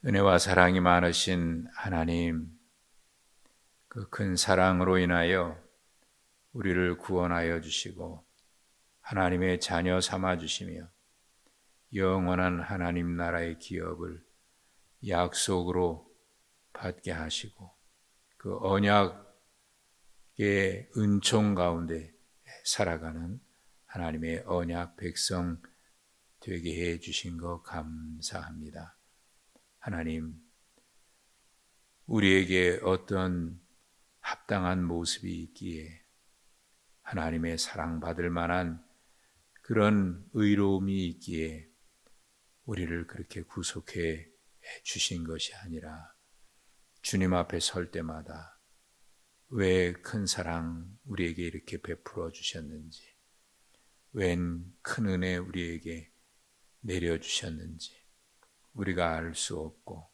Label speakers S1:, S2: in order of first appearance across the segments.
S1: 은혜와 사랑이 많으신 하나님, 그 큰 사랑으로 인하여 우리를 구원하여 주시고 하나님의 자녀 삼아 주시며 영원한 하나님 나라의 기업을 약속으로 받게 하시고 그 언약의 은총 가운데 살아가는 하나님의 언약 백성 되게 해 주신 것 감사합니다. 하나님, 우리에게 어떤 합당한 모습이 있기에 하나님의 사랑받을 만한 그런 의로움이 있기에 우리를 그렇게 구속해 주신 것이 아니라 주님 앞에 설 때마다 왜 큰 사랑 우리에게 이렇게 베풀어 주셨는지, 웬 큰 은혜 우리에게 내려주셨는지 우리가 알 수 없고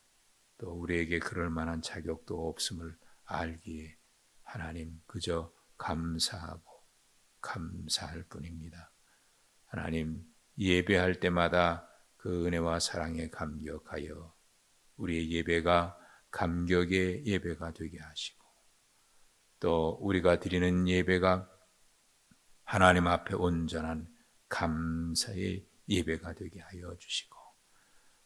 S1: 또 우리에게 그럴 만한 자격도 없음을 알기에 하나님 그저 감사하고 감사할 뿐입니다. 하나님, 예배할 때마다 그 은혜와 사랑에 감격하여 우리의 예배가 감격의 예배가 되게 하시고 또 우리가 드리는 예배가 하나님 앞에 온전한 감사의 예배가 되게 하여 주시고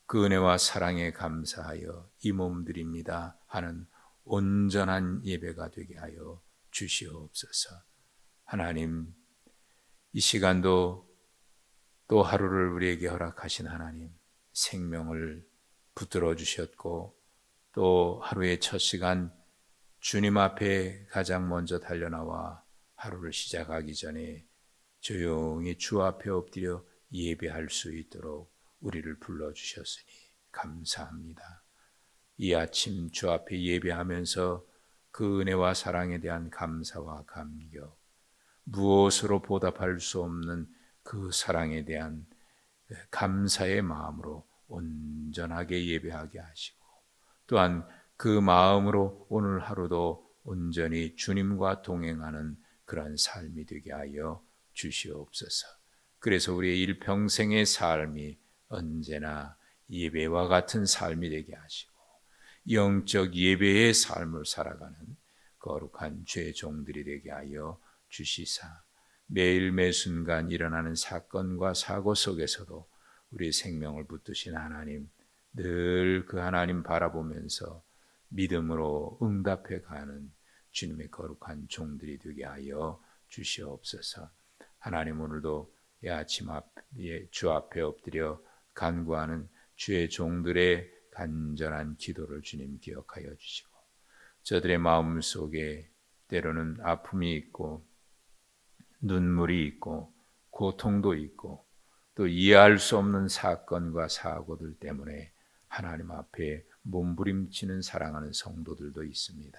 S1: 그 은혜와 사랑에 감사하여 이 몸 드립니다 하는 온전한 예배가 되게 하여 주시옵소서. 하나님, 이 시간도 또 하루를 우리에게 허락하신 하나님, 생명을 붙들어 주셨고 또 하루의 첫 시간 주님 앞에 가장 먼저 달려나와 하루를 시작하기 전에 조용히 주 앞에 엎드려 예배할 수 있도록 우리를 불러주셨으니 감사합니다. 이 아침 주 앞에 예배하면서 그 은혜와 사랑에 대한 감사와 감격, 무엇으로 보답할 수 없는 그 사랑에 대한 감사의 마음으로 온전하게 예배하게 하시고 또한 그 마음으로 오늘 하루도 온전히 주님과 동행하는 그러한 삶이 되게 하여 주시옵소서. 그래서 우리의 일평생의 삶이 언제나 예배와 같은 삶이 되게 하시고 영적 예배의 삶을 살아가는 거룩한 죄 종들이 되게 하여 주시사 매일 매 순간 일어나는 사건과 사고 속에서도 우리의 생명을 붙드신 하나님, 늘 그 하나님 바라보면서 믿음으로 응답해 가는 주님의 거룩한 종들이 되게 하여 주시옵소서. 하나님, 오늘도 이 아침 주 앞에 엎드려 간구하는 주의 종들의 간절한 기도를 주님 기억하여 주시고 저들의 마음 속에 때로는 아픔이 있고 눈물이 있고 고통도 있고 또 이해할 수 없는 사건과 사고들 때문에 하나님 앞에 몸부림치는 사랑하는 성도들도 있습니다.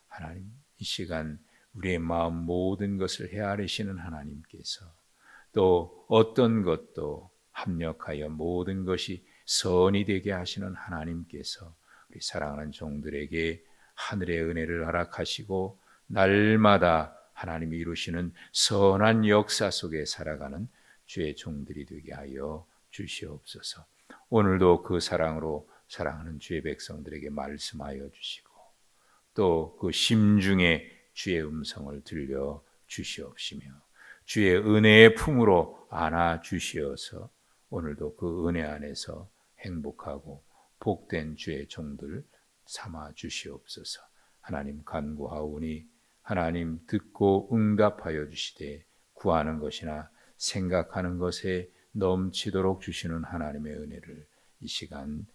S1: 하나님, 이 시간 우리의 마음 모든 것을 헤아리시는 하나님께서 또 어떤 것도 합력하여 모든 것이 선이 되게 하시는 하나님께서 우리 사랑하는 종들에게 하늘의 은혜를 허락하시고 날마다 하나님이 이루시는 선한 역사 속에 살아가는 주의 종들이 되게 하여 주시옵소서. 오늘도 그 사랑으로 사랑하는 주의 백성들에게 말씀하여 주시고 또 그 심중에 주의 음성을 들려 주시옵시며 주의 은혜의 품으로 안아 주시어서 오늘도 그 은혜 안에서 행복하고 복된 주의 종들 삼아 주시옵소서. 하나님 간구하오니 하나님 듣고 응답하여 주시되 구하는 것이나 생각하는 것에 넘치도록 주시는 하나님의 은혜를 이 시간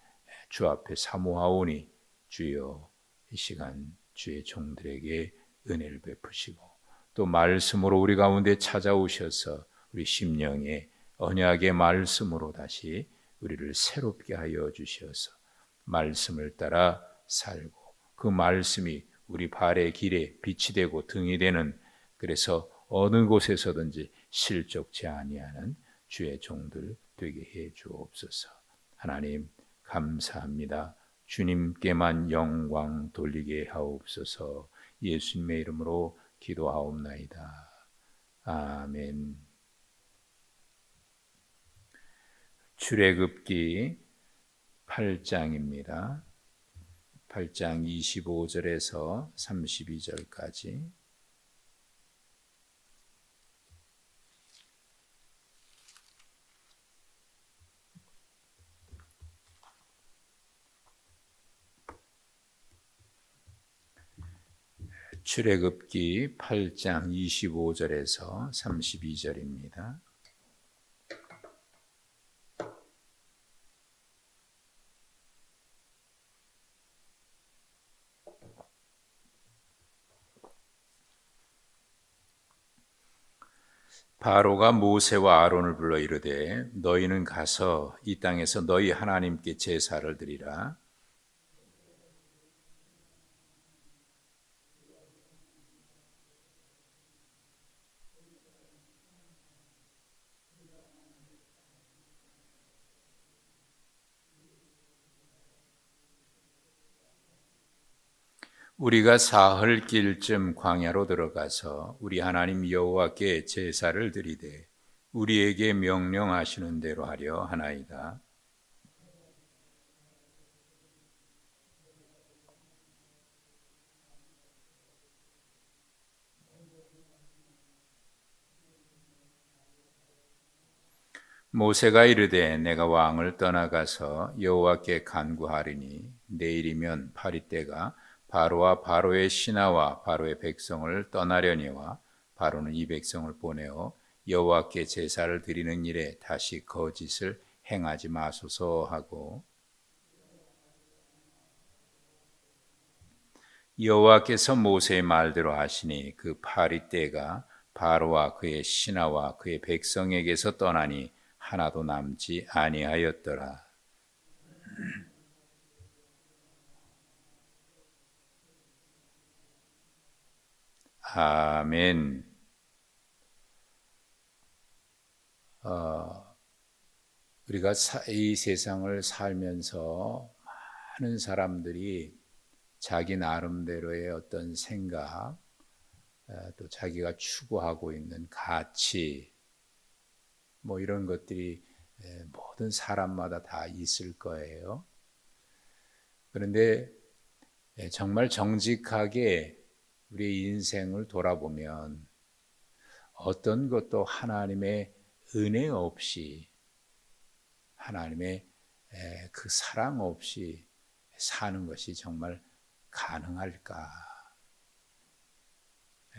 S1: 주 앞에 사모하오니 주여 이 시간 주의 종들에게 은혜를 베푸시고 또 말씀으로 우리 가운데 찾아오셔서 우리 심령의 언약의 말씀으로 다시 우리를 새롭게 하여 주셔서 말씀을 따라 살고 그 말씀이 우리 발의 길에 빛이 되고 등이 되는 그래서 어느 곳에서든지 실족치 아니하는 주의 종들 되게 해 주옵소서. 하나님 감사합니다. 주님께만 영광 돌리게 하옵소서. 예수님의 이름으로 기도하옵나이다. 아멘. 출애굽기 8장입니다. 8장 25절에서 32절까지. 출애굽기 8장 25절에서 32절입니다. 바로가 모세와 아론을 불러 이르되 너희는 가서 이 땅에서 너희 하나님께 제사를 드리라. 우리가 사흘길쯤 광야로 들어가서 우리 하나님 여호와께 제사를 드리되 우리에게 명령하시는 대로 하려 하나이다. 모세가 이르되 내가 왕을 떠나가서 여호와께 간구하리니 내일이면 파리떼가 바로와 바로의 신하와 바로의 백성을 떠나려니와 바로는 이 백성을 보내어 여호와께 제사를 드리는 일에 다시 거짓을 행하지 마소서 하고 여호와께서 모세의 말대로 하시니 그 파리떼가 바로와 그의 신하와 그의 백성에게서 떠나니 하나도 남지 아니하였더라. 아멘. 우리가 이 세상을 살면서 많은 사람들이 자기 나름대로의 어떤 생각, 또 자기가 추구하고 있는 가치, 뭐 이런 것들이 모든 사람마다 다 있을 거예요. 그런데 정말 정직하게 우리 인생을 돌아보면 어떤 것도 하나님의 은혜 없이, 하나님의 그 사랑 없이 사는 것이 정말 가능할까?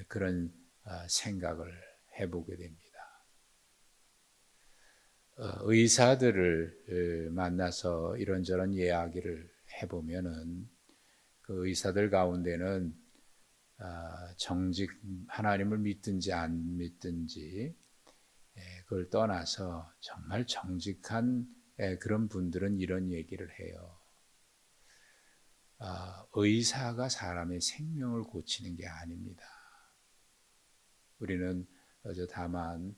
S1: 그런 생각을 해보게 됩니다. 의사들을 만나서 이런저런 이야기를 해보면은 그 의사들 가운데는 하나님을 믿든지 안 믿든지 그걸 떠나서 정말 정직한 그런 분들은 이런 얘기를 해요. 의사가 사람의 생명을 고치는 게 아닙니다. 우리는 다만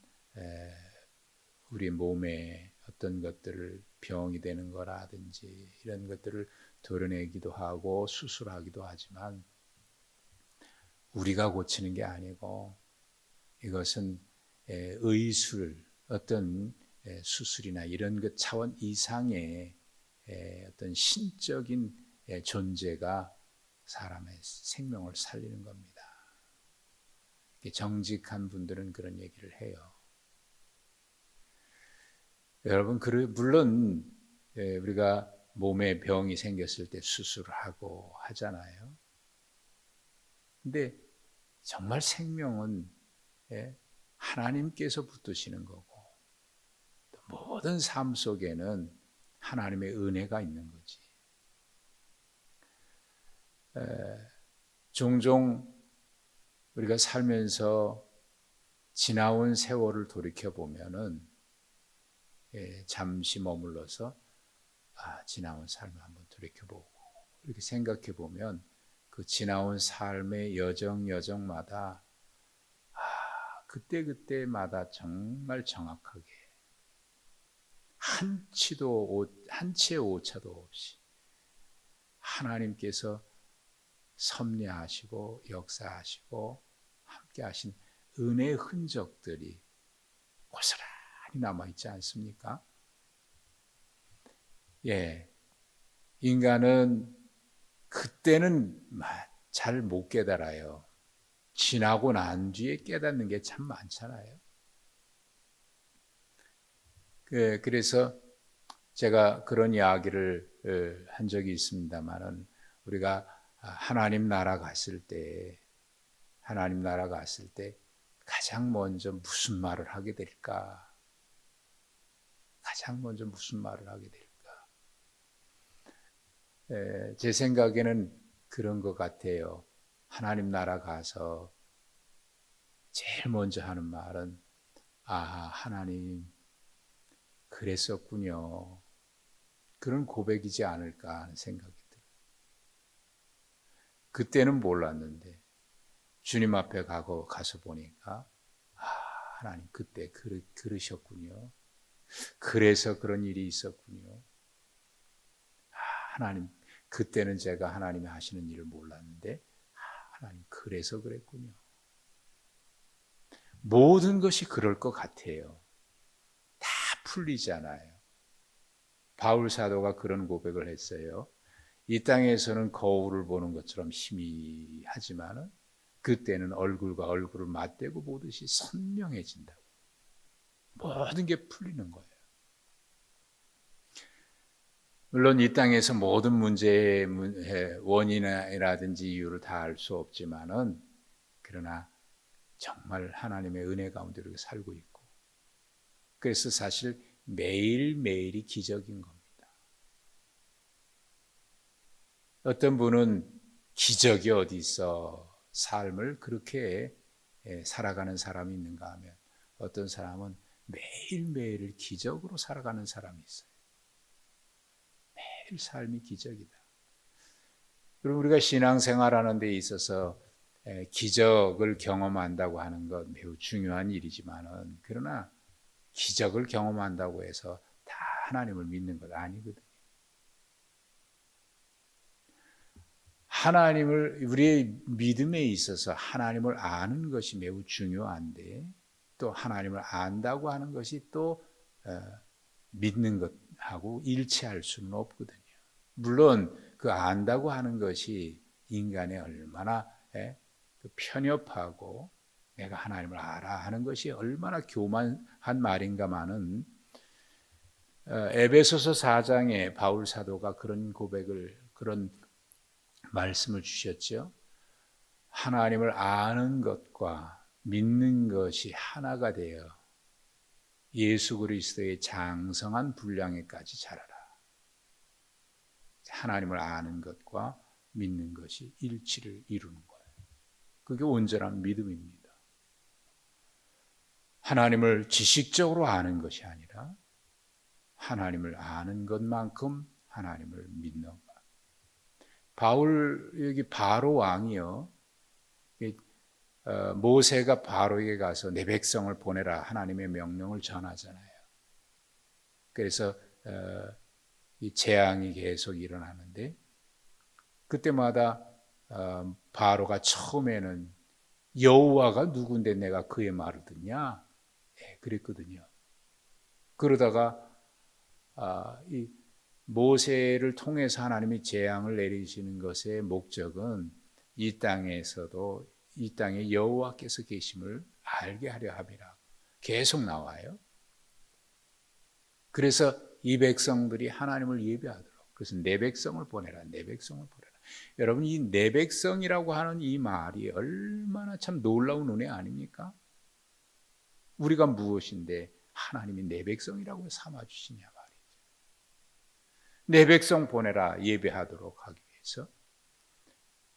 S1: 우리 몸에 어떤 것들을 병이 되는 거라든지 이런 것들을 도려내기도 하고 수술하기도 하지만 우리가 고치는 게 아니고 이것은 의술, 어떤 수술이나 이런 것 차원 이상의 어떤 신적인 존재가 사람의 생명을 살리는 겁니다. 정직한 분들은 그런 얘기를 해요. 여러분, 물론 우리가 몸에 병이 생겼을 때 수술을 하고 하잖아요. 근데 정말 생명은 하나님께서 붙드시는 거고 모든 삶 속에는 하나님의 은혜가 있는 거지. 종종 우리가 살면서 지나온 세월을 돌이켜보면은 잠시 머물러서 지나온 삶을 한번 돌이켜보고 이렇게 생각해보면 그 지나온 삶의 여정마다 그때마다 정말 정확하게 한 치의 오차도 없이 하나님께서 섭리하시고 역사하시고 함께 하신 은혜의 흔적들이 고스란히 남아있지 않습니까? 예, 인간은 그때는 잘 못 깨달아요. 지나고 난 뒤에 깨닫는 게 참 많잖아요. 그래서 제가 그런 이야기를 한 적이 있습니다만은, 우리가 하나님 나라 갔을 때 가장 먼저 무슨 말을 하게 될까? 가장 먼저 무슨 말을 하게 될까? 제 생각에는 그런 것 같아요. 하나님 나라 가서 제일 먼저 하는 말은, 하나님 그랬었군요. 그런 고백이지 않을까 하는 생각이 들어요. 그때는 몰랐는데 주님 앞에 가서 보니까, 하나님 그때 그러셨군요. 그래서 그런 일이 있었군요. 하나님 그때는 제가 하나님이 하시는 일을 몰랐는데, 하나님 그래서 그랬군요. 모든 것이 그럴 것 같아요. 다 풀리잖아요. 바울 사도가 그런 고백을 했어요. 이 땅에서는 거울을 보는 것처럼 희미하지만은 그때는 얼굴과 얼굴을 맞대고 보듯이 선명해진다고. 모든 게 풀리는 거예요. 물론 이 땅에서 모든 문제의 원인이라든지 이유를 다 알 수 없지만은, 그러나 정말 하나님의 은혜 가운데 이렇게 살고 있고, 그래서 사실 매일매일이 기적인 겁니다. 어떤 분은 기적이 어디 있어? 삶을 그렇게 살아가는 사람이 있는가 하면, 어떤 사람은 매일매일을 기적으로 살아가는 사람이 있어요. 매일 삶이 기적이다. 그리고 우리가 신앙생활하는 데 있어서 기적을 경험한다고 하는 것 매우 중요한 일이지만은, 그러나 기적을 경험한다고 해서 다 하나님을 믿는 것 아니거든요. 우리의 믿음에 있어서 하나님을 아는 것이 매우 중요한데, 또 하나님을 안다고 하는 것이 또 믿는 것하고 일치할 수는 없거든요. 물론 그 안다고 하는 것이 인간의 얼마나 편협하고, 내가 하나님을 알아 하는 것이 얼마나 교만한 말인가마는, 에베소서 4장에 바울 사도가 그런 말씀을 주셨죠. 하나님을 아는 것과 믿는 것이 하나가 되어 예수 그리스도의 장성한 분량에까지 자라라. 하나님을 아는 것과 믿는 것이 일치를 이루는 거예요. 그게 온전한 믿음입니다. 하나님을 지식적으로 아는 것이 아니라 하나님을 아는 것만큼 하나님을 믿는 것. 여기 바로 왕이요, 모세가 바로에게 가서 내 백성을 보내라 하나님의 명령을 전하잖아요. 그래서 이 재앙이 계속 일어나는데, 그때마다 바로가 처음에는 여호와가 누군데 내가 그의 말을 듣냐, 그랬거든요. 그러다가 이 모세를 통해서 하나님이 재앙을 내리시는 것의 목적은 이 땅에서도 이 땅에 여호와께서 계심을 알게 하려 함이라 계속 나와요. 그래서 이 백성들이 하나님을 예배하도록, 그래서 내 백성을 보내라, 내 백성을 보내라. 여러분, 이 내 백성이라고 하는 이 말이 얼마나 참 놀라운 은혜 아닙니까? 우리가 무엇인데 하나님이 내 백성이라고 삼아주시냐 말이죠. 내 백성 보내라, 예배하도록 하기 위해서.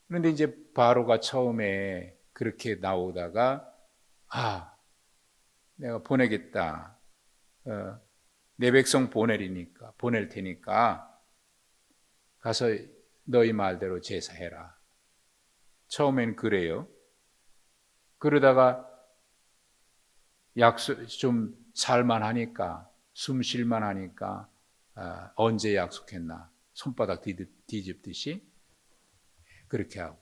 S1: 그런데 이제 바로가 처음에 그렇게 나오다가, 내가 보내겠다, 내 백성 보낼 테니까 가서 너희 말대로 제사해라. 처음엔 그래요. 그러다가 좀 살만하니까, 숨 쉴만하니까, 언제 약속했나 손바닥 뒤집듯이 그렇게 하고,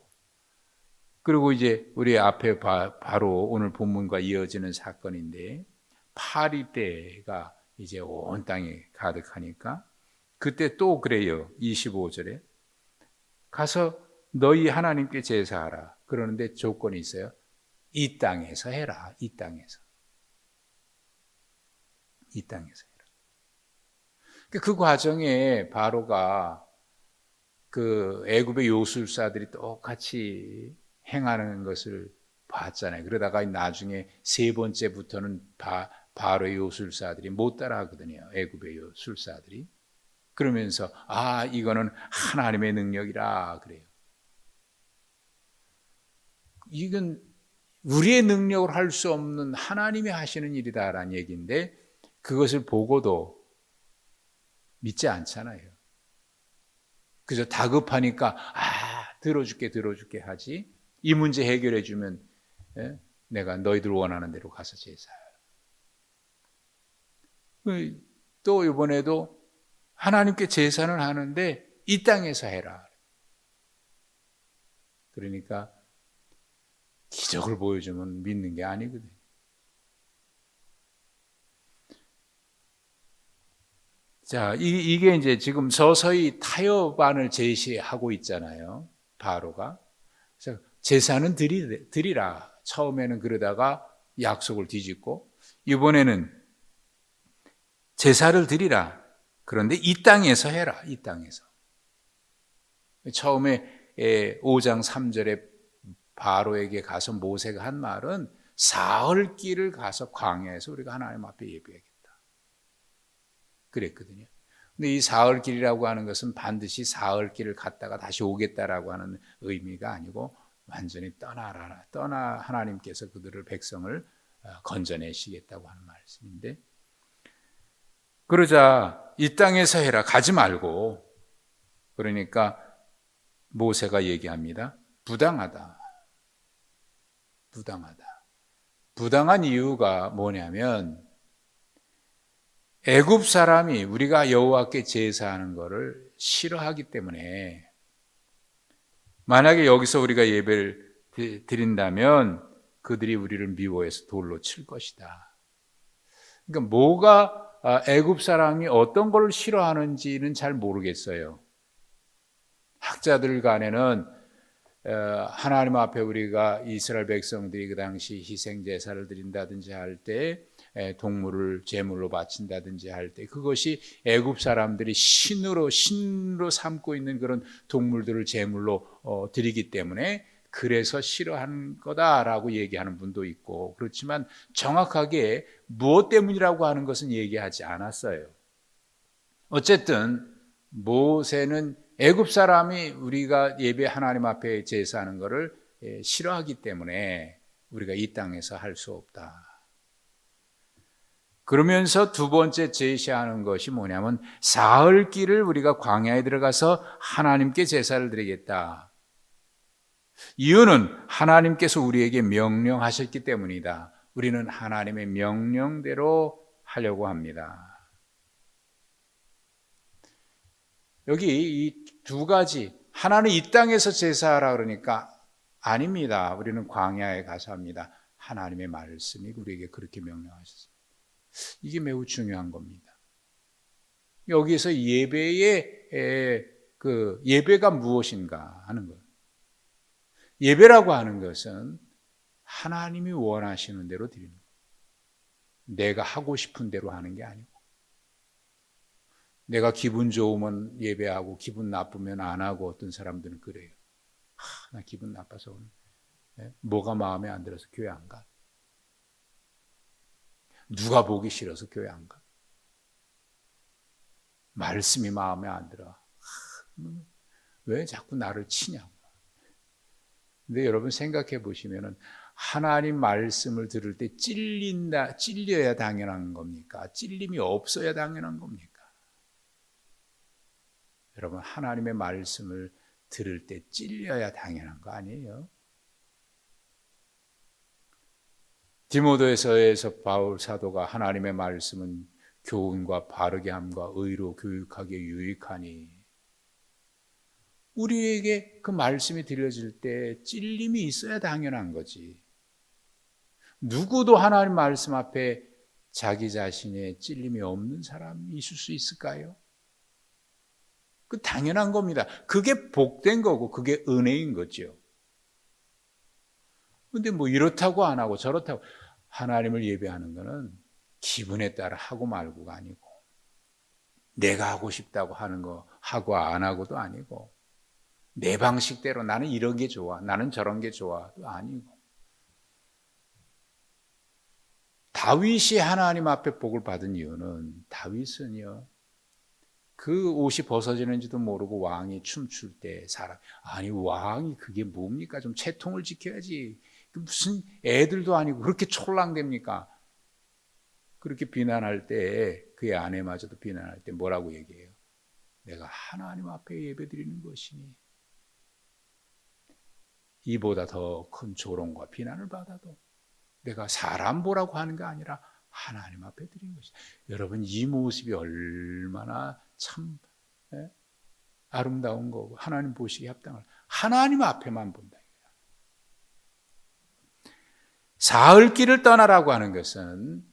S1: 그리고 이제 우리 앞에 바로 오늘 본문과 이어지는 사건인데, 파리 때가 이제 온 땅에 가득하니까 그때 또 그래요. 25절에 가서 너희 하나님께 제사하라. 그러는데 조건이 있어요. 이 땅에서 해라. 이 땅에서. 이 땅에서 해라. 그 과정에 바로가 그 애굽의 요술사들이 똑같이 행하는 것을 봤잖아요. 그러다가 나중에 세 번째부터는 바로의 요술사들이 못 따라하거든요. 애굽의 요술사들이. 그러면서 이거는 하나님의 능력이라 그래요. 이건 우리의 능력으로 할 수 없는 하나님이 하시는 일이다라는 얘기인데 그것을 보고도 믿지 않잖아요. 그저 다급하니까 들어줄게 하지. 이 문제 해결해 주면 내가 너희들 원하는 대로 가서 제사해. 또 이번에도 하나님께 제사는 하는데 이 땅에서 해라. 그러니까 기적을 보여주면 믿는 게 아니거든요. 자, 이게 이제 지금 서서히 타협안을 제시하고 있잖아요. 바로가. 그래서 제사는 드리라. 처음에는 그러다가 약속을 뒤집고 이번에는 제사를 드리라. 그런데 이 땅에서 해라. 이 땅에서. 처음에 5장 3절에 바로에게 가서 모세가 한 말은 사흘길을 가서 광야에서 우리가 하나님 앞에 예배하겠다. 그랬거든요. 근데 이 사흘길이라고 하는 것은 반드시 사흘길을 갔다가 다시 오겠다라고 하는 의미가 아니고 완전히 떠나 하나님께서 그들을 백성을 건져내시겠다고 하는 말씀인데 그러자 이 땅에서 해라 가지 말고 그러니까 모세가 얘기합니다. 부당하다. 부당한 이유가 뭐냐면 애굽 사람이 우리가 여호와께 제사하는 것을 싫어하기 때문에 만약에 여기서 우리가 예배를 드린다면 그들이 우리를 미워해서 돌로 칠 것이다. 그러니까 뭐가 애굽 사람이 어떤 걸 싫어하는지는 잘 모르겠어요. 학자들 간에는 하나님 앞에 우리가 이스라엘 백성들이 그 당시 희생 제사를 드린다든지 할 때 동물을 제물로 바친다든지 할 때 그것이 애굽 사람들이 신으로 삼고 있는 그런 동물들을 제물로 드리기 때문에 그래서 싫어하는 거다라고 얘기하는 분도 있고 그렇지만 정확하게 무엇 때문이라고 하는 것은 얘기하지 않았어요. 어쨌든 모세는 애굽 사람이 우리가 예배 하나님 앞에 제사하는 것을 싫어하기 때문에 우리가 이 땅에서 할 수 없다. 그러면서 두 번째 제시하는 것이 뭐냐면 사흘길을 우리가 광야에 들어가서 하나님께 제사를 드리겠다. 이유는 하나님께서 우리에게 명령하셨기 때문이다. 우리는 하나님의 명령대로 하려고 합니다. 여기 이 두 가지 하나는 이 땅에서 제사하라 그러니까 아닙니다. 우리는 광야에 가서 합니다. 하나님의 말씀이 우리에게 그렇게 명령하셨습니다. 이게 매우 중요한 겁니다. 여기서 예배가 무엇인가 하는 것. 예배라고 하는 것은 하나님이 원하시는 대로 드리는 것. 내가 하고 싶은 대로 하는 게 아니고 내가 기분 좋으면 예배하고 기분 나쁘면 안 하고 어떤 사람들은 그래요. 나 기분 나빠서 오늘 뭐가 마음에 안 들어서 교회 안 가. 누가 보기 싫어서 교회 안 가. 말씀이 마음에 안 들어. 왜 자꾸 나를 치냐고. 근데 여러분 생각해 보시면은 하나님 말씀을 들을 때 찔려야 당연한 겁니까? 찔림이 없어야 당연한 겁니까? 여러분 하나님의 말씀을 들을 때 찔려야 당연한 거 아니에요? 디모데서에서 바울 사도가 하나님의 말씀은 교훈과 바르게 함과 의로 교육하기에 유익하니 우리에게 그 말씀이 들려질 때 찔림이 있어야 당연한 거지. 누구도 하나님 말씀 앞에 자기 자신의 찔림이 없는 사람이 있을 수 있을까요? 그 당연한 겁니다. 그게 복된 거고 그게 은혜인 거죠. 근데 뭐 이렇다고 안 하고 저렇다고 하나님을 예배하는 거는 기분에 따라 하고 말고가 아니고 내가 하고 싶다고 하는 거 하고 안 하고도 아니고 내 방식대로 나는 이런 게 좋아 나는 저런 게 좋아도 아니고 다윗이 하나님 앞에 복을 받은 이유는 다윗은요 그 옷이 벗어지는지도 모르고 왕이 춤출 때 사람 아니 왕이 그게 뭡니까 좀 채통을 지켜야지 무슨 애들도 아니고 그렇게 촐랑됩니까? 그렇게 비난할 때 그의 아내마저도 비난할 때 뭐라고 얘기해요? 내가 하나님 앞에 예배드리는 것이니 이보다 더 큰 조롱과 비난을 받아도 내가 사람 보라고 하는 게 아니라 하나님 앞에 드리는 것이다. 여러분 이 모습이 얼마나 참 아름다운 거고 하나님 보시기에 합당한 하나님 앞에만 본다. 사흘 길을 떠나라고 하는 것은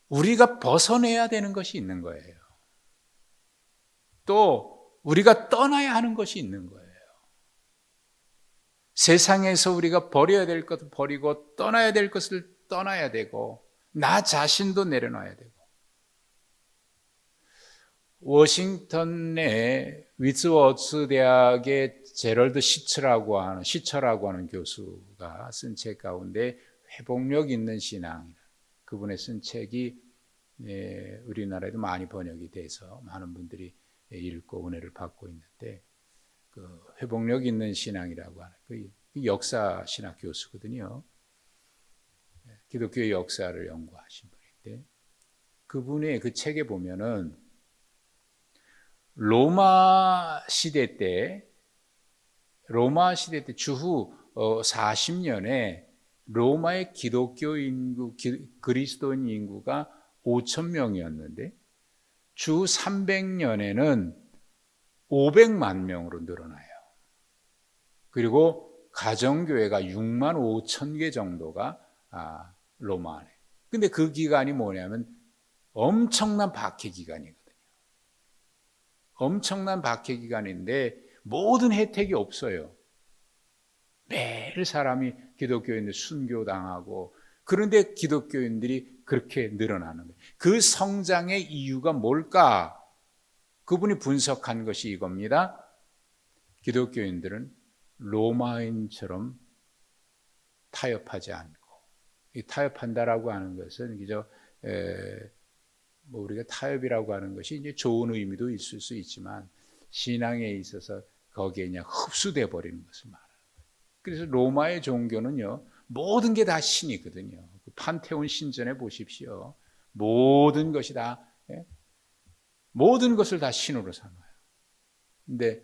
S1: 우리가 벗어내야 되는 것이 있는 거예요. 또 우리가 떠나야 하는 것이 있는 거예요. 세상에서 우리가 버려야 될 것을 버리고 떠나야 될 것을 떠나야 되고 나 자신도 내려놔야 되고 워싱턴의 위츠워츠 대학의 제럴드 시처라고 하는 교수가 쓴 책 가운데 회복력 있는 신앙 그분의 쓴 책이 우리나라에도 많이 번역이 돼서 많은 분들이 읽고 은혜를 받고 있는데 그 회복력 있는 신앙이라고 하는 그 역사 신학 교수거든요. 기독교의 역사를 연구하신 분인데 그분의 그 책에 보면은 로마 시대 때 주후 40년에 로마의 기독교 인구, 그리스도인 인구가 5천 명이었는데 주후 300년에는 500만 명으로 늘어나요. 그리고 가정교회가 6만 5천 개 정도가 로마 안에. 근데 그 기간이 뭐냐면 엄청난 박해 기간이거든요. 엄청난 박해 기간인데 모든 혜택이 없어요. 매일 사람이 기독교인들 순교당하고 그런데 기독교인들이 그렇게 늘어나는 거예요. 그 성장의 이유가 뭘까? 그분이 분석한 것이 이겁니다. 기독교인들은 로마인처럼 타협하지 않고 이 타협한다라고 하는 것은 그저 뭐 우리가 타협이라고 하는 것이 이제 좋은 의미도 있을 수 있지만 신앙에 있어서 거기에 그냥 흡수돼 버리는 것을 말하는 거예요. 그래서 로마의 종교는요 모든 게 다 신이거든요. 판테온 신전에 보십시오. 모든 것이 다 모든 것을 다 신으로 삼아요. 근데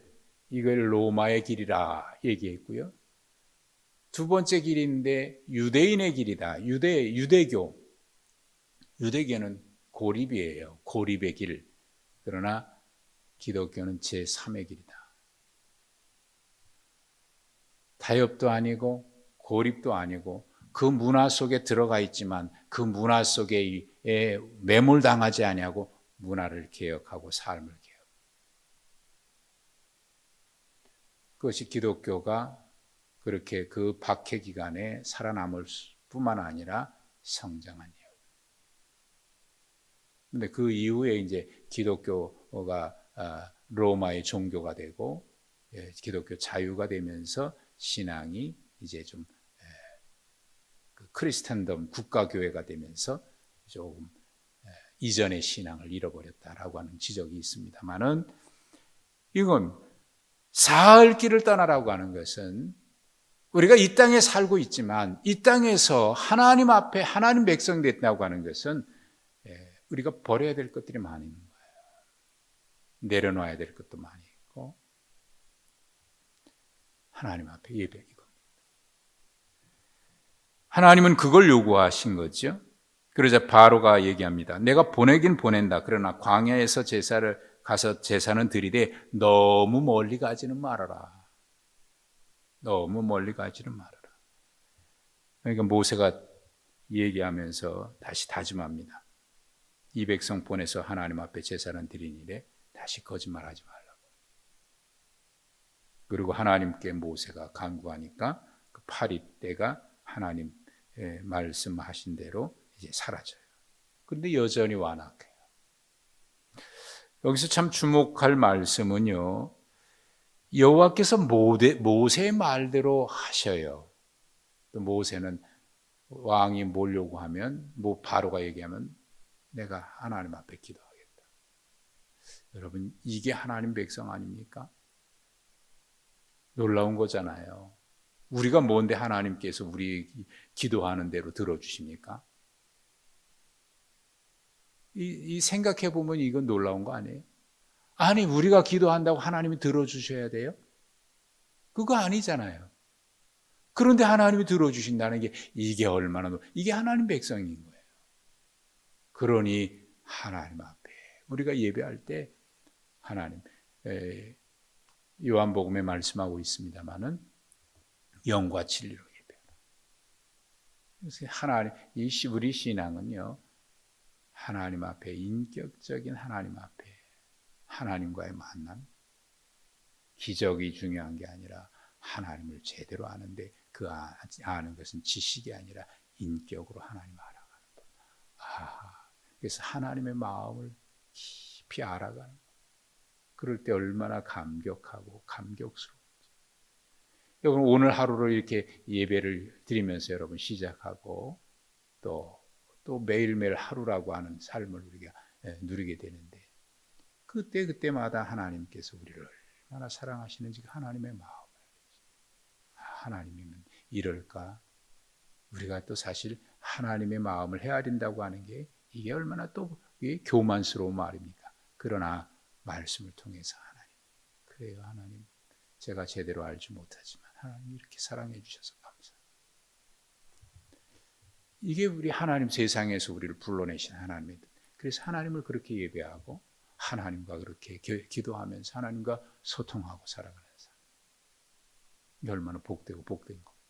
S1: 이걸 로마의 길이라 얘기했고요. 두 번째 길인데 유대인의 길이다. 유대교는 고립이에요. 고립의 길. 그러나 기독교는 제3의 길이다. 타협도 아니고 고립도 아니고 그 문화 속에 들어가 있지만 그 문화 속에 매몰당하지 아니하고 문화를 개혁하고 삶을 개혁. 그것이 기독교가 그렇게 그 박해 기간에 살아남을 뿐만 아니라 성장한 이유. 근데 그 이후에 이제 기독교가 로마의 종교가 되고 기독교 자유가 되면서 신앙이 이제 좀 크리스탄덤 국가교회가 되면서 조금 이전의 신앙을 잃어버렸다라고 하는 지적이 있습니다만은 이건 사흘 길을 떠나라고 하는 것은 우리가 이 땅에 살고 있지만 이 땅에서 하나님 앞에 하나님 백성 됐다고 하는 것은 우리가 버려야 될 것들이 많이 있는 거예요. 내려놔야 될 것도 많이 있고 하나님 앞에 예배하기 겁니다. 하나님은 그걸 요구하신 거죠. 그러자 바로가 얘기합니다. 내가 보내긴 보낸다. 그러나 광야에서 제사를 가서 제사는 드리되 너무 멀리 가지는 말아라. 너무 멀리 가지는 말아라. 그러니까 모세가 얘기하면서 다시 다짐합니다. 이 백성 보내서 하나님 앞에 제사는 드린 일에 다시 거짓말하지 말라고. 그리고 하나님께 모세가 간구하니까 그 파리떼가 하나님 말씀하신 대로 이제 사라져요. 그런데 여전히 완악해요. 여기서 참 주목할 말씀은요, 여호와께서 모세의 말대로 하셔요. 또 모세는 왕이 몰려고 하면 바로가 얘기하면 내가 하나님 앞에 기도하겠다. 여러분, 이게 하나님 백성 아닙니까? 놀라운 거잖아요. 우리가 뭔데 하나님께서 우리 기도하는 대로 들어주십니까? 이 생각해 보면 이건 놀라운 거 아니에요? 아니, 우리가 기도한다고 하나님이 들어주셔야 돼요? 그거 아니잖아요. 그런데 하나님이 들어주신다는 게 이게 얼마나 이게 하나님 백성인 거예요. 그러니 하나님 앞에 우리가 예배할 때 하나님, 요한복음에 말씀하고 있습니다마는 영과 진리로 예배하라. 그래서 하나님, 우리 신앙은요, 하나님 앞에, 인격적인 하나님 앞에 하나님과의 만남, 기적이 중요한 게 아니라 하나님을 제대로 아는데 그 아는 것은 지식이 아니라 인격으로 하나님 알아가는 것. 그래서 하나님의 마음을 깊이 알아가는 것. 그럴 때 얼마나 감격하고 감격스러운지. 여러분, 오늘 하루를 이렇게 예배를 드리면서 여러분 시작하고 또 매일매일 하루라고 하는 삶을 우리가 누리게 되는데, 그때마다 하나님께서 우리를 얼마나 사랑하시는지 하나님의 마음을 하나님이면 이럴까? 우리가 또 사실 하나님의 마음을 헤아린다고 하는 게 이게 얼마나 또 교만스러운 말입니까? 그러나 말씀을 통해서 하나님, 그래요 하나님, 제가 제대로 알지 못하지만 하나님 이렇게 사랑해 주셔서 감사합니다. 이게 우리 하나님, 세상에서 우리를 불러내신 하나님의 뜻. 그래서 하나님을 그렇게 예배하고 하나님과 그렇게 기도하면서 하나님과 소통하고 살아가는 삶. 이게 얼마나 복되고 복된 겁니다.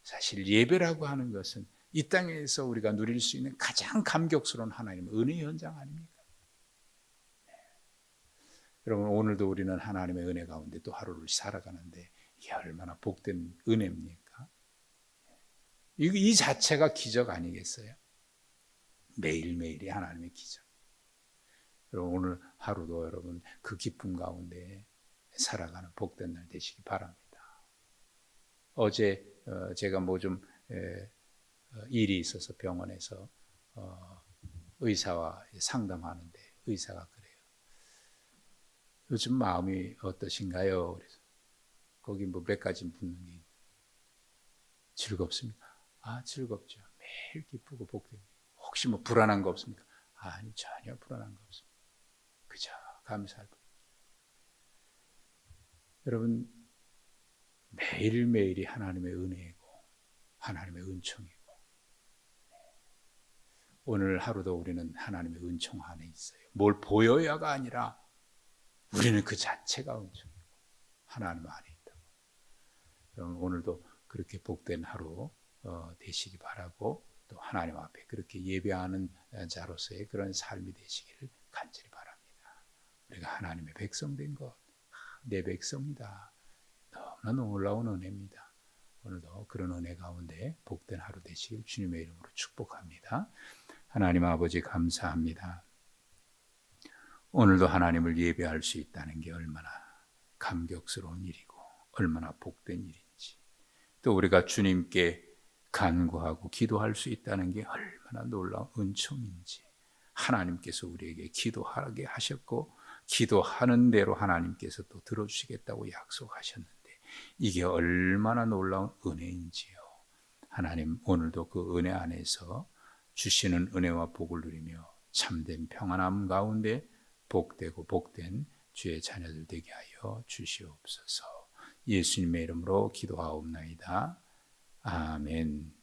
S1: 사실 예배라고 하는 것은 이 땅에서 우리가 누릴 수 있는 가장 감격스러운 하나님의 은혜의 현장 아닙니까? 네. 여러분, 오늘도 우리는 하나님의 은혜 가운데 또 하루를 살아가는데 이게 얼마나 복된 은혜입니까? 이 자체가 기적 아니겠어요? 매일매일이 하나님의 기적. 여러분, 오늘 하루도 여러분 그 기쁨 가운데 살아가는 복된 날 되시기 바랍니다. 어제 제가 좀 일이 있어서 병원에서 의사와 상담하는데 의사가 그래요. 요즘 마음이 어떠신가요? 그래서 거기 몇 가지 묻는 게 즐겁습니까? 즐겁죠. 매일 기쁘고 복됩니다. 혹시 불안한 거 없습니까? 아니, 전혀 불안한 거 없습니다. 그저 감사할 뿐. 여러분, 매일매일이 하나님의 은혜이고 하나님의 은총이고, 오늘 하루도 우리는 하나님의 은총 안에 있어요. 뭘 보여야가 아니라 우리는 그 자체가 은총이고 하나님 안에 있다고. 여러분, 오늘도 그렇게 복된 하루 되시기 바라고, 또 하나님 앞에 그렇게 예배하는 자로서의 그런 삶이 되시기를 간절히 바랍니다. 우리가 하나님의 백성 된 것, 내 백성이다. 너무나 놀라운 은혜입니다. 오늘도 그런 은혜 가운데 복된 하루 되시길 주님의 이름으로 축복합니다. 하나님 아버지, 감사합니다. 오늘도 하나님을 예배할 수 있다는 게 얼마나 감격스러운 일이고 얼마나 복된 일인지, 또 우리가 주님께 간구하고 기도할 수 있다는 게 얼마나 놀라운 은총인지, 하나님께서 우리에게 기도하게 하셨고 기도하는 대로 하나님께서 또 들어주시겠다고 약속하셨는데 이게 얼마나 놀라운 은혜인지요. 하나님, 오늘도 그 은혜 안에서 주시는 은혜와 복을 누리며 참된 평안함 가운데 복되고 복된 주의 자녀들 되게 하여 주시옵소서. 예수님의 이름으로 기도하옵나이다. 아멘.